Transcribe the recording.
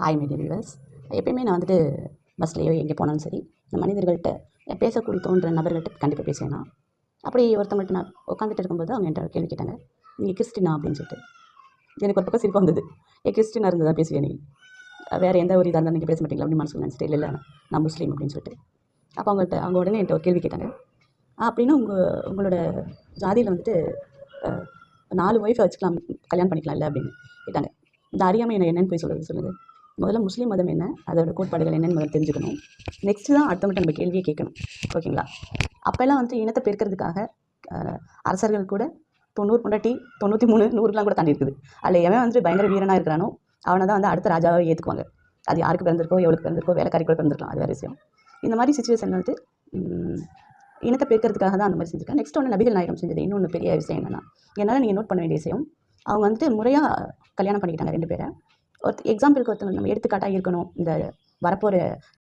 Hi my dear viewers. எப்பயுமே நான் வந்துட்டு பஸ்லேயோ எங்கே போனாலும் சரி, இந்த மனிதர்கள்ட்ட பேசக்கூடிய தோன்ற நபர்கள்ட்ட கண்டிப்பாக பேசுவேன் நான். அப்படி ஒருத்தவங்கள்ட்ட நான் உட்காந்துட்டு இருக்கும்போது அவங்க என்கிட்ட கேள்வி கேட்டாங்க, நீங்கள் கிறிஸ்டினா அப்படின்னு சொல்லிட்டு. எனக்கு ஒரு பக்கம் சிரிப்பாக வந்தது. கிறிஸ்டினாக இருந்ததா பேசுவேன் நீ, வேறு எந்த ஒரு இதாக இருந்தால் நீங்கள் பேச மாட்டீங்களா அப்படின்னு மனசு நினச்சிட்டு, இல்லை நான் முஸ்லீம் அப்படின்னு சொல்லிட்டு. அப்போ அவங்க உடனே என்கிட்ட ஒரு கேள்வி கேட்டாங்க, அப்படின்னு உங்களோட ஜாதியில் வந்துட்டு 4 ஒய்ஃபை வச்சுக்கலாம், கல்யாணம் பண்ணிக்கலாம் இல்லை அப்படின்னு கேட்டாங்க. இந்த அறியாமை என்னென்னு போய் சொல்லுங்கள். முதல்ல முஸ்லீம் மதம் என்ன, அதோட கோட்பாடுகள் என்னென்னு முதல்ல தெரிஞ்சுக்கணும். நெக்ஸ்ட்டு தான் அடுத்தவங்கள்ட்ட நம்ம கேள்வியே கேட்கணும். ஓகேங்களா? அப்போல்லாம் வந்துட்டு இனத்தை பெருக்கிறதுக்காக அரசர்கள் கூட 90 பொண்டாட்டி 93 100லாம் கூட தாண்டி இருக்குது. அதில் எவன் வந்துட்டு பயங்கர வீரனாக இருக்கிறானோ அவனை தான் வந்து அடுத்த ராஜாவை ஏற்றுக்குவாங்க. அது யாருக்கு பிறந்திருக்கோ, எவ்வளோக்கு பிறந்திருக்கோ, வேலைக்காரி கூட பிறந்திருக்கலாம், அது வேறு விஷயம். இந்த மாதிரி சுச்சுவேஷன் வந்து இனத்தை பெருக்கிறதுக்காக தான் அந்த மாதிரி செஞ்சுருக்கேன். நெக்ஸ்ட் ஒன்று நபிகள் நாயகம் செஞ்சது இன்னொன்று பெரிய விஷயம் என்னென்னா, என்னால் நீங்கள் நோட் பண்ண வேண்டிய விஷயம், அவங்க வந்துட்டு முறையாக கல்யாணம் பண்ணிக்கிட்டாங்க 2 பேரை. எக்ஸாம்பிளுக்கு ஒருத்தவங்க நம்ம எடுத்துக்காட்டாக இருக்கணும். இந்த வரப்போகிற